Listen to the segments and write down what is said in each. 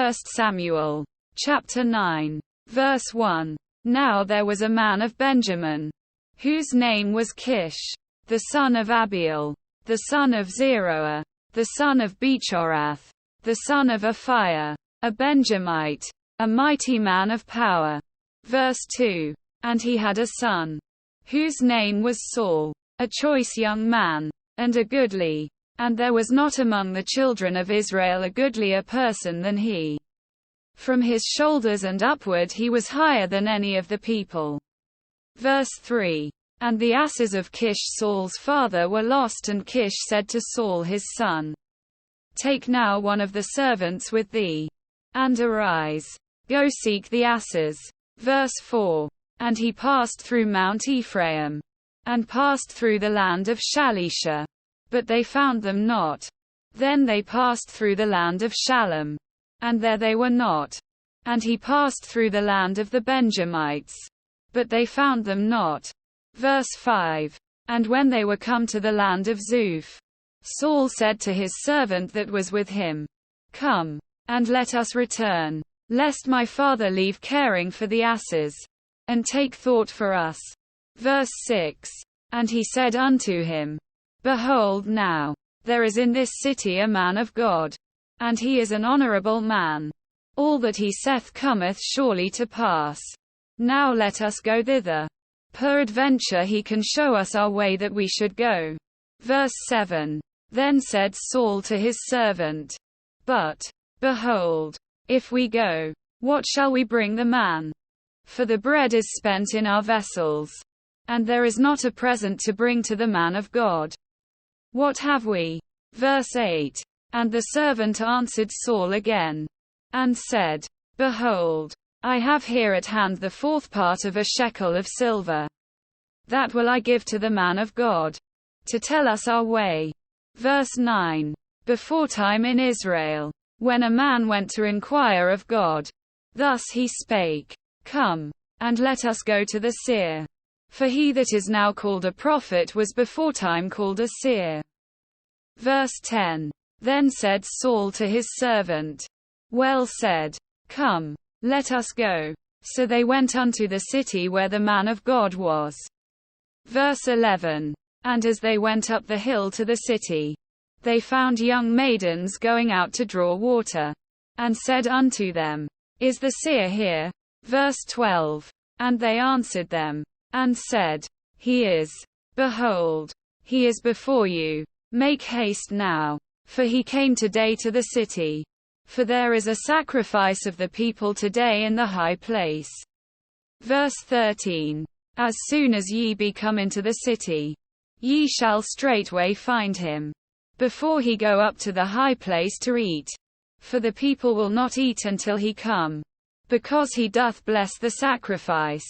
1 Samuel, chapter 9, verse 1. Now there was a man of Benjamin, whose name was Kish, the son of Abiel, the son of Zeroah, the son of Bechorath, the son of Aphiah, a Benjamite, a mighty man of power. Verse 2. And he had a son, whose name was Saul, a choice young man, and a goodly. And there was not among the children of Israel a goodlier person than he. From his shoulders and upward he was higher than any of the people. Verse 3. And the asses of Kish Saul's father were lost, and Kish said to Saul his son, Take now one of the servants with thee, and arise, go seek the asses. Verse 4. And he passed through Mount Ephraim, and passed through the land of Shalisha, but they found them not. Then they passed through the land of Shalem, and there they were not. And he passed through the land of the Benjamites, but they found them not. Verse 5. And when they were come to the land of Zuph, Saul said to his servant that was with him, Come, and let us return, lest my father leave caring for the asses, and take thought for us. Verse 6. And he said unto him, Behold now, there is in this city a man of God, and he is an honorable man. All that he saith cometh surely to pass. Now let us go thither. Peradventure he can show us our way that we should go. Verse 7. Then said Saul to his servant, But, behold, if we go, what shall we bring the man? For the bread is spent in our vessels, and there is not a present to bring to the man of God. What have we? Verse 8. And the servant answered Saul again, and said, Behold, I have here at hand the fourth part of a shekel of silver. That will I give to the man of God, to tell us our way. Verse 9. Beforetime in Israel, when a man went to inquire of God, thus he spake, Come, and let us go to the seer. For he that is now called a prophet was beforetime called a seer. Verse 10. Then said Saul to his servant, Well said, Come, let us go. So they went unto the city where the man of God was. Verse 11. And as they went up the hill to the city, they found young maidens going out to draw water, and said unto them, Is the seer here? Verse 12. And they answered them, and said, He is. Behold, he is before you. Make haste now, for he came today to the city. For there is a sacrifice of the people today in the high place. Verse 13. As soon as ye be come into the city, ye shall straightway find him, before he go up to the high place to eat. For the people will not eat until he come, because he doth bless the sacrifice.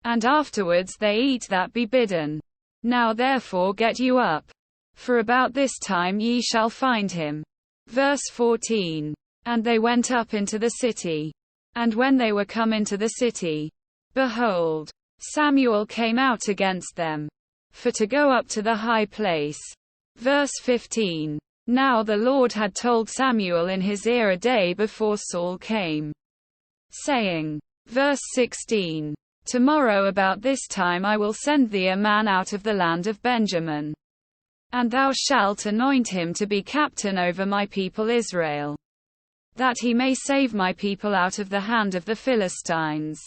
And afterwards they eat that be bidden. Now therefore get you up, for about this time ye shall find him. Verse 14. And they went up into the city. And when they were come into the city, behold, Samuel came out against them, for to go up to the high place. Verse 15. Now the Lord had told Samuel in his ear a day before Saul came, saying, verse 16, Tomorrow about this time I will send thee a man out of the land of Benjamin, and thou shalt anoint him to be captain over my people Israel, that he may save my people out of the hand of the Philistines.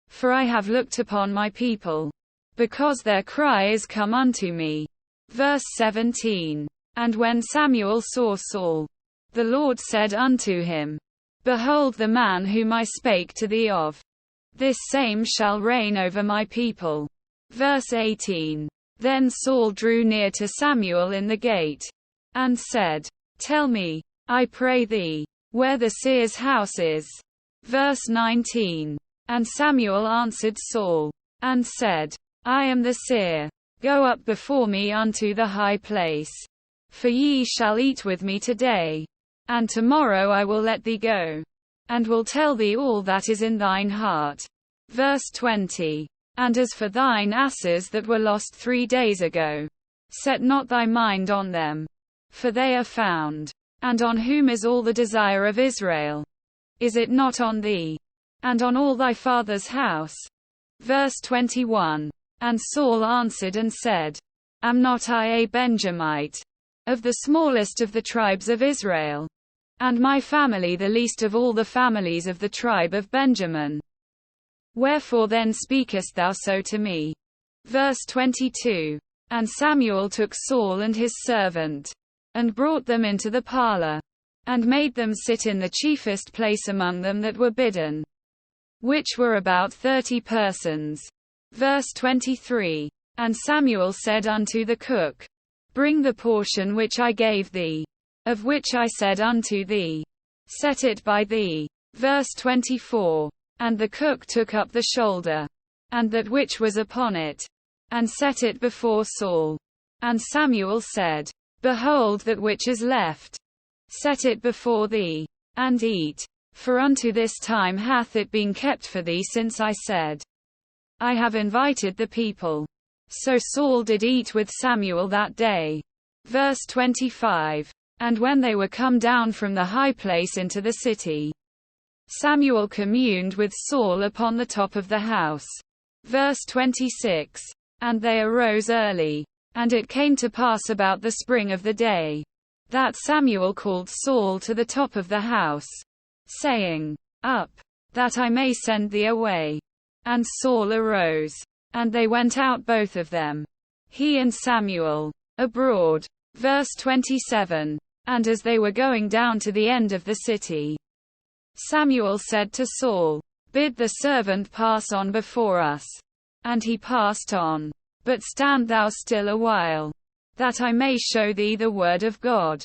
For I have looked upon my people, because their cry is come unto me. Verse 17. And when Samuel saw Saul, the Lord said unto him, Behold the man whom I spake to thee of, this same shall reign over my people. Verse 18. Then Saul drew near to Samuel in the gate, and said, Tell me, I pray thee, where the seer's house is. Verse 19. And Samuel answered Saul, and said, I am the seer. Go up before me unto the high place. For ye shall eat with me today, and tomorrow I will let thee go, and will tell thee all that is in thine heart. Verse 20. And as for thine asses that were lost 3 days ago, set not thy mind on them, for they are found. And on whom is all the desire of Israel? Is it not on thee, and on all thy father's house? Verse 21. And Saul answered and said, Am not I a Benjamite, of the smallest of the tribes of Israel? And my family the least of all the families of the tribe of Benjamin. Wherefore then speakest thou so to me? Verse 22. And Samuel took Saul and his servant, and brought them into the parlor, and made them sit in the chiefest place among them that were bidden, which were about 30 persons. Verse 23. And Samuel said unto the cook, Bring the portion which I gave thee, of which I said unto thee, Set it by thee. Verse 24. And the cook took up the shoulder, and that which was upon it, and set it before Saul. And Samuel said, Behold that which is left. Set it before thee, and eat. For unto this time hath it been kept for thee since I said, I have invited the people. So Saul did eat with Samuel that day. Verse 25. And when they were come down from the high place into the city, Samuel communed with Saul upon the top of the house. Verse 26. And they arose early. And it came to pass about the spring of the day, that Samuel called Saul to the top of the house, saying, Up, that I may send thee away. And Saul arose. And they went out both of them, he and Samuel, abroad. Verse 27. And as they were going down to the end of the city, Samuel said to Saul, Bid the servant pass on before us. And he passed on. But stand thou still a while, that I may show thee the word of God.